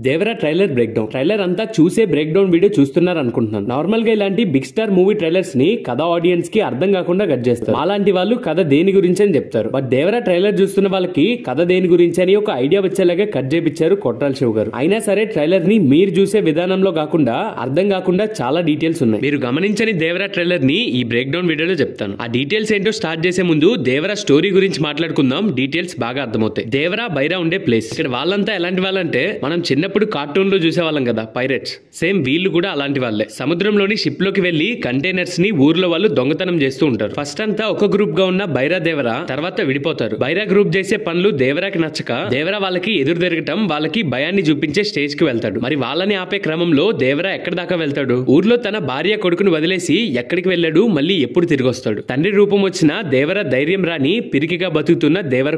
Devara trailer break down. Trailer అంతా చూసే break down video చూస్తున్నారు అనుకుంటున్నాను. నార్మల్ గా ఇలాంటి బిగ్ స్టార్ మూవీ ట్రైలర్స్ ని కథ ఆడియన్స్ కి అర్థం కాకుండా కట్ చేస్తారు. అలాంటి వాళ్ళు కథ దేని గురించి అని చెప్తారు. బట్ దేవరా ట్రైలర్ చూస్తున్న వాళ్ళకి కథ దేని గురించి అని ఒక ఐడియా వచ్చేలాగా కట్ చేపించారు కొట్రాల శివ గారు. అయినా సరే ట్రైలర్ ని మీరు చూసే విధానంలో కాకుండా అర్థం కాకుండా చాలా డీటెయిల్స్ ఉన్నాయి. మీరు గమనించని దేవరా ట్రైలర్ ని ఈ బ్రేక్ డౌన్ వీడియోలో చెప్తాను. ఆ డీటెయిల్స్ ఏంటో స్టార్ట్ చేసే ముందు దేవరా స్టోరీ గురించి మాట్లాడుకుందాం. డీటెయిల్స్ బాగా అర్థమవుతాయి. దేవరా బైరా ఉండే ప్లేస్. ఇక్కడ వాళ్ళంతా ఎలాంటి వాళ్ళంటే మనం చిన్నప్పుడు కార్టూన్ లో చూసేవాళ్ళం కదా పైరేట్స్. సేమ్ వీళ్ళు కూడా అలాంటి వాళ్ళే. సముద్రంలోని షిప్ లోకి వెళ్లి కంటైనర్స్ ని ఊర్లో వాళ్ళు దొంగతనం చేస్తూ ఉంటారు. ఫస్ట్ అంతా ఒక గ్రూప్ గా ఉన్న బైరా దేవరా తర్వాత విడిపోతారు. బైరా గ్రూప్ చేసే పనులు దేవరాకి నచ్చక దేవరా వాళ్ళకి ఎదురు తిరగటం, వాళ్ళకి భయాన్ని చూపించే స్టేజ్ కి వెళ్తాడు. మరి వాళ్ళని ఆపే క్రమంలో దేవరా ఎక్కడి దాకా వెళ్తాడు? ఊర్లో తన భార్య కొడుకును వదిలేసి ఎక్కడికి వెళ్ళాడు, మళ్ళీ ఎప్పుడు తిరిగి వస్తాడు? తండ్రి రూపం వచ్చిన దేవరా ధైర్యం రాని పిరికిగా బతుకుతున్న దేవర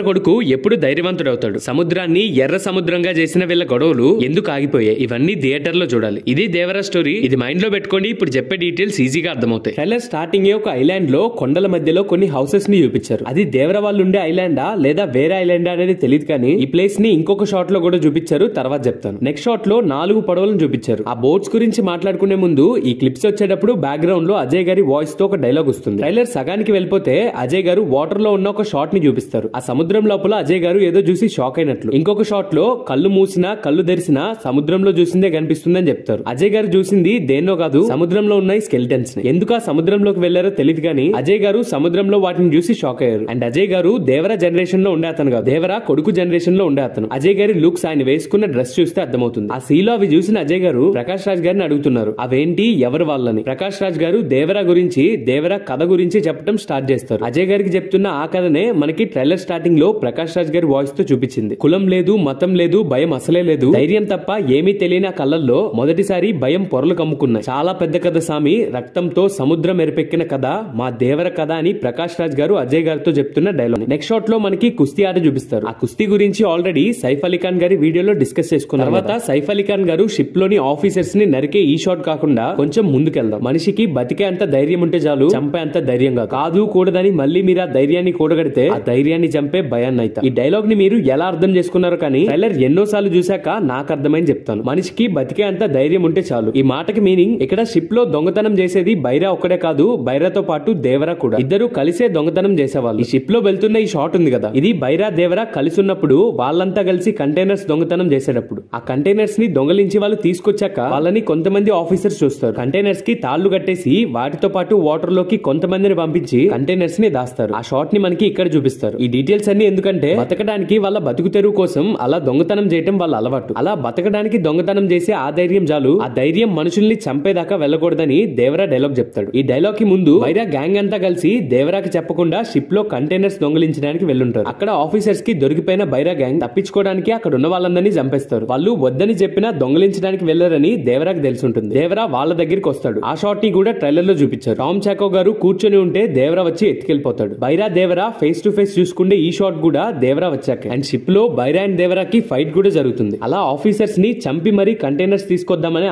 కొడుకు ఎప్పుడు ధైర్యవంతుడవుతాడు? సముద్రాన్ని ఎర్ర సముద్రంగా చేసిన వీళ్ళ గొడవలు ఎందుకు ఆగిపోయాయి? ఇవన్నీ థియేటర్ లో చూడాలి. ఇది దేవరా స్టోరీ. ఇది మైండ్ లో పెట్టుకోండి. ఇప్పుడు చెప్పే డీటెయిల్స్ ఈజీగా అర్థమవుతాయి. ట్రైలర్ స్టార్టింగ్ ఒక ఐలాండ్ లో కొండల మధ్యలో కొన్ని హౌసెస్ ని చూపించారు. అది దేవరా వాళ్ళు ఉండే ఐలాండా లేదా వేరే ఐలాండా అనేది తెలియదు, కానీ ఈ ప్లేస్ ని ఇంకొక షాట్ లో కూడా చూపించారు. తర్వాత చెప్తాను. నెక్స్ట్ షాట్ లో 4 పడవలను చూపించారు. ఆ బోట్స్ గురించి మాట్లాడుకునే ముందు ఈ క్లిప్స్ వచ్చేటప్పుడు బ్యాక్గ్రౌండ్ లో అజయ్ గారి వాయిస్ తో ఒక డైలాగ్ వస్తుంది. ట్రైలర్ సగానికి వెళ్ళిపోతే అజయ్ గారు వాటర్ లో ఉన్న ఒక షాట్ ని చూపిస్తారు. ఆ సముద్రం లోపల అజయ్ గారు ఏదో చూసి షాక్ అయినట్లు. ఇంకొక షాట్ లో కళ్ళు మూసినా కళ్ళు తెరిసినా సముద్రంలో చూసిందే కనిపిస్తుందని చెప్తారు. అజయ్ గారు చూసింది దేన్నో కాదు, సముద్రంలో ఉన్న స్కెలిటన్స్ ని. ఎందుకు ఆ సముద్రంలోకి వెళ్లారో తెలియదు, కానీ అజయ్ గారు సముద్రంలో వాటిని చూసి షాక్ అయ్యారు. అండ్ అజయ్ గారు దేవరా జనరేషన్ లో ఉండే అతను కాదు, దేవరా కొడుకు జనరేషన్ లో ఉండే అతను. అజయ్ గారి లుక్స్, ఆయన వేసుకున్న డ్రెస్ చూస్తే అర్థమవుతుంది. ఆ సీలో అవి చూసిన అజయ్ గారు ప్రకాష్ రాజ్ గారిని అడుగుతున్నారు, అవేంటి, ఎవరు వాళ్ళని. ప్రకాష్ రాజ్ గారు దేవరా గురించి, దేవరా కథ గురించి చెప్పడం స్టార్ట్ చేస్తారు. అజయ్ గారికి చెప్తున్న ఆ కథనే మనకి ట్రైలర్ స్టార్టింగ్ లో ప్రకాష్ రాజ్ గారి వాయిస్ తో చూపించింది. కులం లేదు, మతం లేదు, భయం అసలే లేదు, ధైర్యం తప్ప ఏమీ తెలియని ఆ కళ్ళల్లో మొదటిసారి భయం పొరలు కమ్ముకున్నాయి. చాలా పెద్ద కథ సామి, రక్తంతో సముద్రం ఎరిపెక్కిన కథ మా దేవర కథ అని ప్రకాష్ రాజ్ గారు అజయ్ గారితో చెప్తున్న డైలాగ్. నెక్స్ట్ షాట్ లో మనకి కుస్తీ ఆట చూపిస్తారు. ఆ కుస్తీ గురించి ఆల్రెడీ సైఫ్ అలీ ఖాన్ గారి వీడియోలో డిస్కస్ చేసుకున్న తర్వాత సైఫ్ అలీ ఖాన్ గారు షిప్ లోని ఆఫీసర్స్ ని నరికే ఈ షాట్ కాకుండా కొంచెం ముందుకెళ్దాం. మనిషికి బతికే అంత ధైర్యం ఉంటే చాలు, చంపే అంత ధైర్యం కాదు కూడదని మళ్ళీ మీరు ఆ ధైర్యాన్ని కూడగడితే ఆ ధైర్యాన్ని చంపే భయాన్ని అయితే. ఈ డైలాగ్ ని మీరు ఎలా అర్థం చేసుకున్నారు, కానీ ట్రైలర్ ఎన్నోసార్లు చూశాక నాకు అర్థమైంది చెప్తాను. మనిషికి బతికే అంత ధైర్యం ఉంటే చాలు. ఈ మాటకి మీనింగ్ ఇక్కడ షిప్ లో దొంగతనం చేసేది బైరా ఒక్కడే కాదు, బైరాతో పాటు దేవరా కూడా. ఇద్దరు కలిసే దొంగతనం చేసేవాళ్ళు. ఈ షిప్ లో వెళ్తున్న ఈ షాట్ ఉంది కదా, ఇది బైరా దేవరా కలిసి ఉన్నప్పుడు, వాళ్ళంతా కలిసి కంటైనర్స్ దొంగతనం చేసేటప్పుడు. ఆ కంటైనర్స్ ని దొంగలించి వాళ్ళు తీసుకొచ్చాక వాళ్ళని కొంతమంది ఆఫీసర్స్ చూస్తారు. కంటైనర్స్ కి తాళ్లు కట్టేసి వాటితో పాటు వాటర్ లోకి కొంతమందిని పంపించి కంటైనర్స్ ని దాస్తారు. ఆ షాట్ ని మనకి ఇక్కడ చూపిస్తారు. ఈ డీటెయిల్స్ అన్ని ఎందుకంటే బతకడానికి, వాళ్ళ బతుకు తెరువు కోసం అలా దొంగతనం చేయటం వాళ్ళ అలవాటు. అలా బతకడానికి దొంగతనం చేసే ఆ ధైర్యం చాలు, ఆ ధైర్యం మనుషుల్ని చంపేదాకా వెళ్ళకూడదని దేవరా డైలాగ్ చెప్తాడు. ఈ డైలాగ్ కి ముందు బైరా గ్యాంగ్ అంతా కలిసి దేవరాకి చెప్పకుండా షిప్ లో కంటైనర్స్ దొంగలించడానికి వెళ్ళుంటారు. అక్కడ ఆఫీసర్స్ కి దొరికిపోయిన బైరా గ్యాంగ్ తప్పించుకోవడానికి అక్కడ ఉన్న వాళ్ళందరినీ చంపేస్తారు. వాళ్ళు వద్దని చెప్పినా దొంగలించడానికి వెళ్లారని దేవరాకి తెలిసి ఉంటుంది. దేవరా వాళ్ళ దగ్గరికి వస్తాడు. ఆ షాట్ ని కూడా ట్రైలర్ లో చూపించారు. టామ్ చాకో గారు కూర్చొని ఉంటే దేవరా వచ్చి ఎత్తుకెళ్లిపోతాడు. Bhaira Devara face to face చూసుకుంటే ఈ షాట్ కూడా దేవరా వచ్చాక. అండ్ షిప్ లో బైరా అండ్ దేవరాకి ఫైట్ కూడా జరుగుతుంది. అలా ఆఫీసర్స్ ని చంపి మరీ కంటైనర్స్ తీసుకొద్దామనే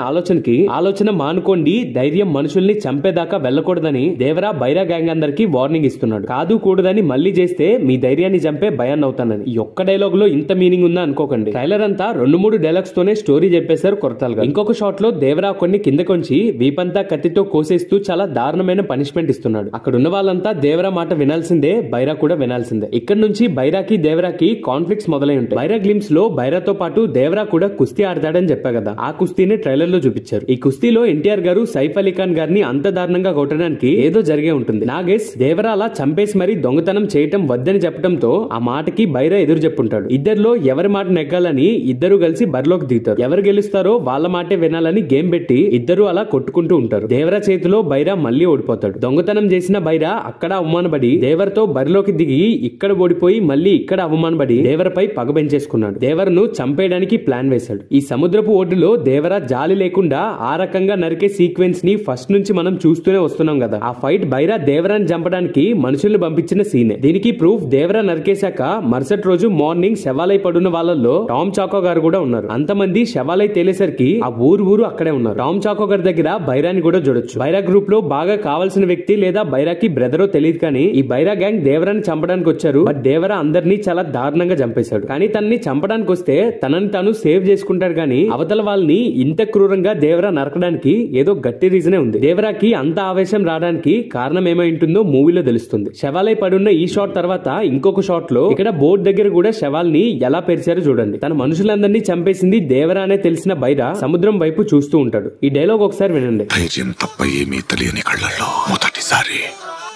ఆలోచన మానుకోండి, ధైర్యం మనుషుల్ని చంపేదాకా వెళ్ళకూడదని దేవరా బైరా గ్యాంగ్ అందరికి వార్నింగ్ ఇస్తున్నాడు. కాదు కూడదని మళ్ళీ చేస్తే మీ ధైర్యాన్ని చంపే భయాన్ని అవుతానని. ఈ ఒక్క డైలాగ్ లో ఇంత మీనింగ్ ఉందా అనుకోకండి. ట్రైలర్ అంతా 2-3 డైలాగ్స్ తోనే స్టోరీ చెప్పేశారు కొరతాలుగా. ఇంకొక షాట్ లో దేవరా కొన్ని కిందకొంచి వీపంతా కత్తితో కోసేస్తూ చాలా దారుణమైన పనిష్మెంట్ ఇస్తున్నాడు. అక్కడ ఉన్న వాళ్ళంతా దేవరా మాట వినాల్సిందే, బైరా కూడా వినాల్సిందే. ఇక్కడ నుంచి బైరాకి దేవరాకి కాన్ఫ్లిక్ట్స్ మొదలై ఉంటాయి. బైరా గ్లిమ్స్ లో బైరాతో పాటు దేవరా కూడా కుస్తీ ఆడతాడని చెప్పా కదా, ఆ కుస్తీని ట్రైలర్ లో చూపించారు. ఈ కుస్తీలో ఎన్టీఆర్ గారు సైఫ్ అలీ ఖాన్ గారిని అంత దారుణంగా కొట్టడానికి ఏదో జరిగే ఉంటుంది. నాగేష్ దేవరా అలా చంపేసి మరీ దొంగతనం చేయటం వద్దని చెప్పడంతో ఆ మాటకి బైరా ఎదురు చెప్పుంటాడు. ఇద్దరిలో ఎవరి మాట నెగ్గాలని ఇద్దరు కలిసి బరిలోకి దిగుతారు. ఎవరు గెలుస్తారో వాళ్ళ మాటే వినాలని గేమ్ పెట్టి ఇద్దరు అలా కొట్టుకుంటూ ఉంటారు. దేవరా చేతిలో బైరా మళ్ళీ ఓడిపోతాడు. దొంగతనం చేసిన బైరా అక్కడ అవమానపడి దేవరతో బరిలోకి దిగి ఇక్కడ ఓడిపోయి మళ్ళీ ఇక్కడ అవమానపడి దేవరపై పగ పెంచేసుకున్నాడు. దేవరను చంపేయడానికి ప్లాన్ వేశాడు. ఈ సముద్రపు ఒడ్డులో దేవరా జాలి లేకుండా ఆ రకంగా నరికే సీక్వెన్స్ ని ఫస్ట్ నుంచి మనం చూస్తూనే వస్తున్నాం కదా. ఆ ఫైట్ బైరా దేవరాని చంపడానికి మనుషుల్ని పంపించిన సీనే. దీనికి ప్రూఫ్ దేవరా నరికేశాక మరుసటి రోజు మార్నింగ్ శవాలై పడున్న వాళ్ళల్లో టామ్ చాకో గారు కూడా ఉన్నారు. అంతమంది శవాలై తేలేసరికి ఆ ఊరు అక్కడే ఉన్నారు. టామ్ చాకో గారి దగ్గర బైరాని కూడా చూడొచ్చు. బైరా గ్రూప్ లో బాగా కావాల్సిన వ్యక్తి లేదా బైరాకి బ్రదరో తెలియదు, కానీ ఈ బైరా గ్యాంగ్ దేవరాని చంపడానికి వచ్చారు. బట్ దేవరా అందరినీ చాలా దారుణంగా చంపేశాడు. కానీ తనని చంపడానికి వస్తే తన తనని తాను సేవ్ చేసుకుంటాడు గానీ అవతల వాళ్ళని ఇంత క్రూరంగా దేవరా నరకడానికి ఏదో గట్టి రీజనే ఉంది. దేవరాకి అంత ఆవేశం రావడానికి కారణం ఏమై ఉంటుందో మూవీలో తెలుస్తుంది. శవాలై పడున్న ఈ షాట్ తర్వాత ఇంకొక షాట్ లో ఇక్కడ బోర్డు దగ్గర కూడా శవాల్ని ఎలా పెరిచారో చూడండి. తన మనుషులందరినీ చంపేసింది దేవరా అనే తెలిసిన బైరా సముద్రం వైపు చూస్తూ ఉంటాడు. ఈ డైలాగ్ ఒకసారి వినండి. ధైర్యం తప్ప ఏమీ తెలియని కళ్ళల్లో మొదటిసారి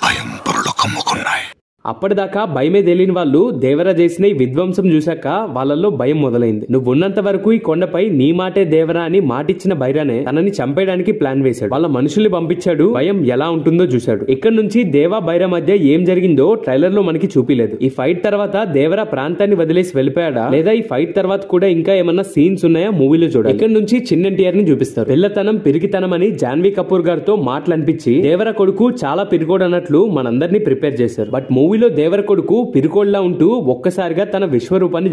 భయం పొరలు కమ్ముకున్నాయి. అప్పటిదాకా భయమే తెలియని వాళ్ళు దేవరా చేసిన ఈ విధ్వంసం చూశాక వాళ్ళల్లో భయం మొదలైంది. నువ్వు ఉన్నంత వరకు ఈ కొండపై నీ మాటే దేవరా అని మాటిచ్చిన బైరానే తనని చంపేయడానికి ప్లాన్ వేశాడు. వాళ్ళ మనుషుల్ని పంపించాడు. భయం ఎలా ఉంటుందో చూశాడు. ఇక్కడ నుంచి దేవా బైరా మధ్య ఏం జరిగిందో ట్రైలర్ లో మనకి చూపిలేదు. ఈ ఫైట్ తర్వాత దేవరా ప్రాంతాన్ని వదిలేసి వెళ్ళిపోయాడా లేదా ఈ ఫైట్ తర్వాత కూడా ఇంకా ఏమన్నా సీన్స్ ఉన్నాయా మూవీలో చూడాలి. ఇక్కడ నుంచి చిన్న ఎన్టీఆర్ ని చూపిస్తారు. పిల్లతనం పిరికితనం అని జాన్వీ కపూర్ గారితో మాటలు అనిపించి దేవరా కొడుకు చాలా పిరికోడు అన్నట్లు మనందరినీ ప్రిపేర్ చేశారు. బట్ మూవీలో దేవర కొడుకు పిరికోడ్లా ఉంటూ ఒక్కసారిగా తన విశ్వరూపాన్ని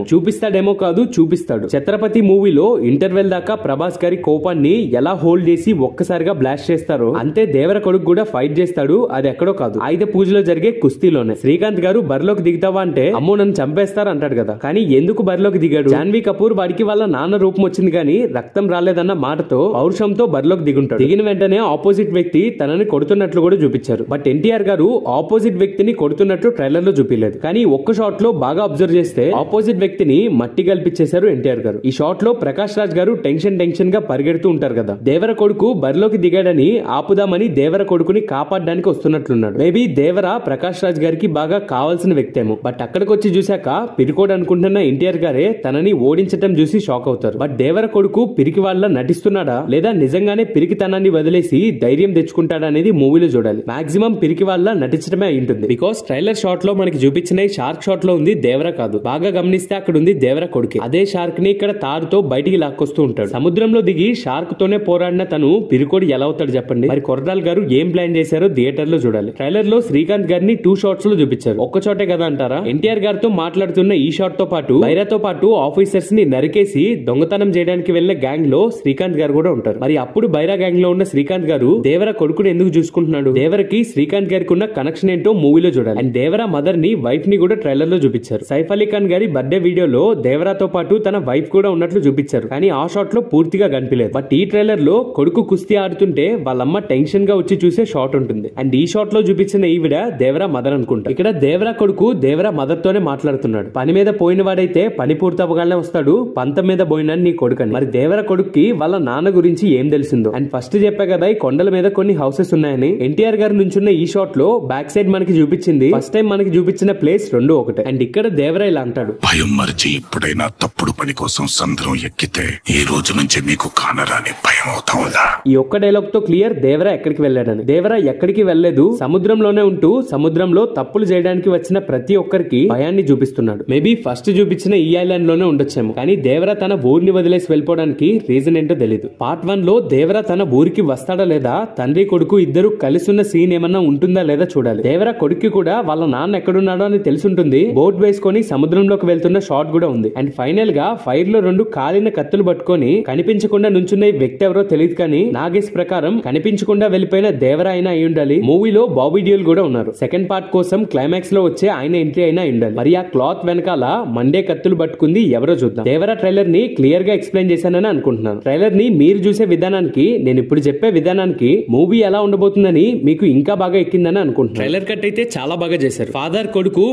చూపిస్తాడేమో కాదు చూపిస్తాడు. ఛత్రపతి మూవీలో ఇంటర్వెల్ దాకా ప్రభాస్ గారి కోపాన్ని ఎలా హోల్డ్ చేసి ఒక్కసారిగా బ్లాస్ట్ చేస్తారో అంతే దేవర కొడుకు కూడా ఫైట్ చేస్తాడు. అది ఎక్కడో కాదు, ఆయుధ పూజలో జరిగే కుస్తీలోనే. శ్రీకాంత్ గారు బరిలోకి దిగుతావా అంటే అమ్మో నన్ను చంపేస్తారు అంటాడు కదా. కానీ ఎందుకు బరిలోకి దిగాడు? జాన్వీ కపూర్ వాడికి వాళ్ళ నాన్న రూపం వచ్చింది కానీ రక్తం రాలేదన్న మాటతో పౌరుషంతో బరిలోకి దిగుంటాడు. దిగిన వెంటనే ఆపోజిట్ వ్యక్తి తనని కొడుతున్నట్లు కూడా చూపించారు. బట్ ఎన్టీఆర్ గారు ఆపోజిట్ వ్యక్తిని కొడుతున్నట్టు ట్రైలర్ లో చూపించలేదు. కానీ ఒక్క షాట్ లో బాగా అబ్జర్వ్ చేస్తే ఆపోజిట్ వ్యక్తిని మట్టి కల్పించేశారు ఎన్టీఆర్ గారు. ఈ షాట్ లో ప్రకాష్ రాజ్ గారు టెన్షన్ గా పరిగెడుతూ ఉంటారు కదా. దేవర కొడుకు బరిలోకి దిగాడని ఆపుదామని దేవర కొడుకుని కాపాడడానికి వస్తున్నట్లున్నాడు. మేబీ దేవర ప్రకాష్ రాజ్ గారికి బాగా కావాల్సిన వ్యక్తేమో. బట్ అక్కడికి వచ్చి చూశాక పిరికోడ్ అనుకుంటున్న ఎన్టీఆర్ గారే తనని ఓడించటం చూసి షాక్ అవుతారు. బట్ దేవర కొడుకు పిరికి వాళ్ళ నటిస్తున్నాడా లేదా నిజంగానే పిరికితనాన్ని వదిలేసి ధైర్యం తెచ్చుకుంటాడా అనేది మూవీలో చూడాలి. మాక్సిమం పిరికి వాళ్ళ నటించడమే అయి ఉంటుంది. బికాస్ ట్రైలర్ షాట్ లో మనకి చూపించిన షార్క్ షాట్ లో ఉంది దేవరా కాదు. బాగా గమనిస్తే అక్కడ ఉంది దేవరా కొడుకు. అదే షార్క్ ని ఇక్కడ తాడుతో బయటికి లాక్కొస్తూ ఉంటాడు. సముద్రంలో దిగి షార్క్ తోనే పోరాడిన తను పిరికోడి ఎలా అవుతాడు చెప్పండి. మరి కొరటాల్ గారు ఏం ప్లాన్ చేశారో థియేటర్ లో చూడాలి. ట్రైలర్ లో శ్రీకాంత్ గారిని 2 షాట్స్ లో చూపించారు. ఒక్క చోటే కదా అంటారా? ఎన్టీఆర్ గారితో మాట్లాడుతున్న ఈ షాట్ తో పాటు బైరాతో పాటు ఆఫీసర్స్ ని నరికేసి దొంగతనం చేయడానికి వెళ్లిన గ్యాంగ్ లో శ్రీకాంత్ గారు కూడా ఉంటారు. మరి అప్పుడు బైరా గ్యాంగ్ లో ఉన్న శ్రీకాంత్ గారు దేవరా కొడుకుని ఎందుకు చూసుకుంటున్నాడు? దేవరకి శ్రీకాంత్ గారికి ఉన్న కనెక్షన్ ఏంటో మూవీలో చూడాలి. అండ్ దేవరా మదర్ ని వైఫ్ ని కూడా ట్రైలర్ లో చూపించారు. సైఫ్ అలీ ఖాన్ గారి బర్త్డే వీడియోలో దేవరాతో పాటు తన వైఫ్ కూడా ఉన్నట్లు చూపించారు. కానీ ఆ షాట్ లో పూర్తిగా కనిపించలేదు. బట్ ఈ ట్రైలర్ లో కొడుకు కుస్తీ ఆడుతుంటే వాళ్ళమ్మ టెన్షన్ గా వచ్చి చూసే షాట్ ఉంటుంది. అండ్ ఈ షాట్ లో చూపించిన ఈవిడ దేవరా మదర్ అనుకుంటా. ఇక్కడ దేవరా కొడుకు దేవరా మదర్ తోనే మాట్లాడుతున్నాడు. పని మీద పోయిన వాడైతే పని పూర్తవగానే వస్తాడు, పంతం మీద పోయినా నీ కొడుకని. మరి దేవరా కొడుక్కి వాళ్ళ నాన్న గురించి ఏం తెలిసిందో. అండ్ ఫస్ట్ చెప్పా కదా ఈ కొండల మీద కొన్ని హౌసెస్ ఉన్నాయని. ఎన్టీఆర్ గారి నుంచున్న ఈ షాట్ లో బ్యాక్ సైడ్ మనకి చూపించింది ఫస్ట్ టైం మనకి చూపించిన ప్లేస్ రెండు ఒకటే. అండ్ ఇక్కడ దేవరా ఇలా అంటాడు, భయం మరిచి ఇప్పుడైనా తప్పుడు పని కోసం సంద్రం ఎక్కితే ఈ రోజు నుంచి మీకు కానరాని భయం అవుతా ఉందా? ఈ ఒక్క డైలాగ్ తో క్లియర్ దేవరా ఎక్కడికి వెళ్ళాడని. దేవరా ఎక్కడికి వెళ్లేదు, సముద్రంలోనే ఉంటూ సముద్రంలో తప్పులు చేయడానికి వచ్చిన ప్రతి ఒక్కరికి భయాన్ని చూపిస్తున్నాడు. మేబీ ఫస్ట్ చూపించిన ఈ ఐలాండ్ లోనే ఉండొచ్చేమో. కానీ దేవరా తన ఊరిని వదిలేసి వెళ్ళిపోవడానికి రీజన్ ఏంటో తెలియదు. పార్ట్ 1 లో దేవరా తన ఊరికి వస్తాడా లేదా, తండ్రి కొడుకు ఇద్దరు కలిసి ఉన్న సీన్ ఏమన్నా ఉంటుందా లేదా చూడాలి. దేవరా కొడుకు కూడా వాళ్ళ నాన్న ఎక్కడున్నాడో అని తెలుసుంటుంది. బోట్ వేసుకొని సముద్రంలోకి వెళ్తున్న షాట్ కూడా ఉంది. అండ్ ఫైనల్ గా ఫైర్ లో 2 కాలిన కత్తులు పట్టుకొని కనిపించకుండా నుంచున్న ఈ వ్యక్తి ఎవరో తెలియదు. కానీ నాగేష్ ప్రకారం కనిపించకుండా వెళ్ళిపోయిన దేవరా అయినా అయి ఉండాలి. మూవీలో బాబీ డియోల్ కూడా ఉన్నారు. సెకండ్ పార్ట్ కోసం క్లైమాక్స్ లో వచ్చే ఆయన ఎంట్రీ అయినా ఉండాలి. మరి ఆ క్లాత్ వెనకాల మండే కత్తులు పట్టుకుంది ఎవరో చూద్దాం. దేవరా ట్రైలర్ ని క్లియర్ గా ఎక్స్ప్లెయిన్ చేశానని అనుకుంటున్నాను. ట్రైలర్ ని మీరు చూసే విధానానికి నేను ఇప్పుడు చెప్పే విధానానికి మూవీ ఎలా ఉండబోతుందని మీకు ఇంకా బాగా ఎక్కిందని అనుకుంటున్నాను. ట్రైలర్ కట్ అయితే చాలా బాగా చేశారు. ఫాదర్ కొడుకు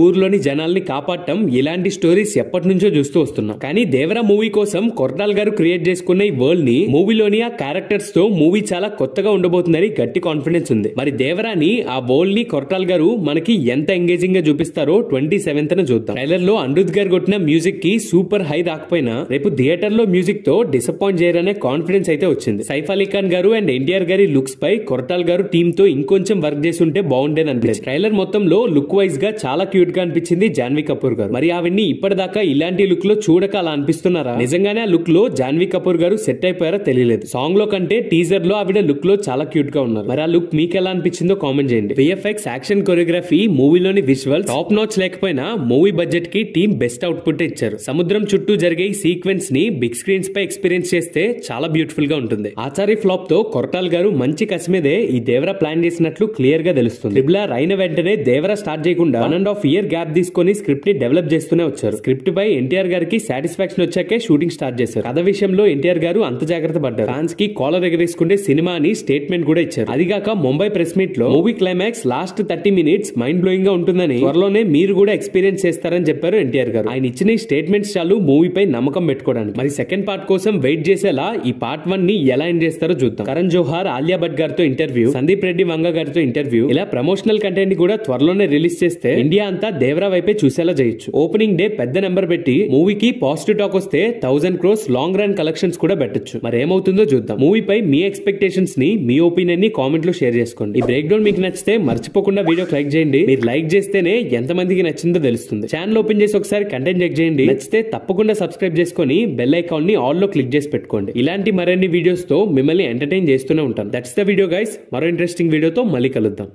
ఊర్లోని జనాల్ని కాపాడటం ఇలాంటి స్టోరీస్ ఎప్పటి నుంచో చూస్తూ వస్తున్నాం. కానీ దేవరా మూవీ కోసం కొరటాల్ గారు క్రియేట్ చేసుకున్న ఈ వరల్డ్ ని మూవీలోని ఆ క్యారెక్టర్స్ తో మూవీ చాలా కొత్తగా ఉండబోతుందని గట్టి కాన్ఫిడెన్స్ ఉంది. మరి దేవరాని ఆ వరల్డ్ ని కొరటాల్ గారు మనకి ఎంత ఎంగేజింగ్ గా చూపిస్తారో 27th చూద్దాం. ట్రైలర్ లో అనిరుద్ గారు కొట్టిన మ్యూజిక్ కి సూపర్ హై రాకపోయినా రేపు థియేటర్ లో మ్యూజిక్ తో డిసప్పాయింట్ చేయరనే కాన్ఫిడెన్స్ అయితే వచ్చింది. సైఫ్ అలీ ఖాన్ గారు అండ్ ఎన్టీఆర్ గారి లుక్స్ పై కొరటాల్ గారు టీమ్ తో ఇంకొంచెం వర్క్ చేసి ఉంటే బాగుండేది అనిపించింది. ట్రైలర్ మొత్తంలో లుక్ వైజ్ గా చాలా క్యూట్ గా అనిపించింది జాన్వీ కపూర్ గారు. మరి ఆవిడ్ని ఇప్పటిదాకా ఇలాంటి లుక్ లో చూడక అలా అనిపిస్తున్నారా? నిజంగానే ఆ లుక్ లో జాన్వీ కపూర్ గారు సెట్ అయిపోయారో తెలియలేదు. సాంగ్ లో కంటే టీజర్ లో ఆవిడ లుక్ లో చాలా క్యూట్ గా ఉన్నారు. మరి ఆ లుక్ మీకు ఎలా అనిపించిందో కామెంట్ చేయండి. విఎఫ్ఎక్స్, యాక్షన్, కొరియోగ్రఫీ, మూవీలోని విజువల్ టాప్ నాచ్ లేకపోయినా మూవీ బడ్జెట్ కి టీమ్ బెస్ట్ అవుట్పుట్ ఇచ్చారు. సముద్రం చుట్టూ జరిగే ఈ సీక్వెన్స్ ని బిగ్ స్క్రీన్స్ పై ఎక్స్పీరియన్స్ చేస్తే చాలా బ్యూటిఫుల్ గా ఉంటుంది. ఆచారి ఫ్లాప్ తో కొరటాల్ గారు మంచి కసి మీదే ఈ దేవరా ప్లాన్ చేసినట్లు క్లియర్ గా తెలుస్తుంది. ట్రిబుల్ ఆర్ అయిన వెంటనే దేవరా స్టార్ట్ చేయకుండా 1.5 year గ్యాప్ తీసుకొని స్క్రిప్ట్ ని డెవలప్ చేస్తూనే వచ్చారు. స్క్రిప్ట్ పై ఎన్టీఆర్ గారికి సాటిస్ఫాక్షన్ వచ్చాకే షూటింగ్ స్టార్ట్ చేశారు. కథ విషయంలో ఎన్టీఆర్ గారు అంత జాగ్రత్త పడ్డారు. ఫ్యాన్స్ కి కాలర్ ఎగరేసుకుంటే సినిమా అని స్టేట్మెంట్ కూడా ఇచ్చారు. అదిగాక ముంబై ప్రెస్ మీట్ లో movie climax last 30 minutes mind blowing గా ఉంటుందని, త్వరలోనే మీరు కూడా ఎక్స్పీరియన్స్ చేస్తారని చెప్పారు ఎన్టీఆర్ గారు. ఆయన ఇచ్చిన స్టేట్మెంట్స్ చాలు మూవీపై నమ్మకం పెట్టుకోవడానికి. మరి సెకండ్ పార్ట్ కోసం వెయిట్ చేసేలా ఈ పార్ట్ 1 ని ఎలా ఎండ్ చేస్తారో చూద్దాం. కరణ్ జోహార్, ఆలియా భట్ గారితో ఇంటర్వ్యూ, సందీప్ రెడ్డి వంగ గారితో ఇంటర్వ్యూ, ఇలా ప్రమోషనల్ కంటెంట్ కూడా త్వరలోనే రిలీజ్ చేస్తే ఇండియా అంతా దేవరా వైపే చూసేలా చేయొచ్చు. ఓపెనింగ్ డే పెద్ద నెంబర్ పెట్టి మూవీకి పాజిటివ్ టాక్ వస్తే 1000 crores లాంగ్ రన్ కలెక్షన్స్ కూడా పెట్టొచ్చు. మరి ఏమవుతుందో చూద్దాం. మూవీపై మీ ఎక్స్పెక్టేషన్స్ ని, మీ ఒపీనియన్ ని కామెంట్ లో షేర్ చేసుకోండి. ఈ బ్రేక్ డౌన్ మీకు నచ్చితే మర్చిపోకుండా వీడియోకి లైక్ చేయండి. మీరు లైక్ చేస్తేనే ఎంత మందికి నచ్చిందో తెలుస్తుంది. ఛానల్ ఓపెన్ చేసి ఒకసారి కంటెంట్ చెక్ చేయండి. నచ్చితే తప్పకుండా సబ్స్క్రైబ్ చేసుకొని బెల్ ఐకాన్ ని ఆల్ లో క్లిక్ చేసి పెట్టుకోండి. ఇలాంటి మరిన్ని వీడియోస్ తో మిమ్మల్ని ఎంటర్టైన్ చేస్తూనే ఉంటాను. That's the video guys. మరో ఇంట్రెస్టింగ్ వీడియోతో మళ్ళీ కలుద్దాం.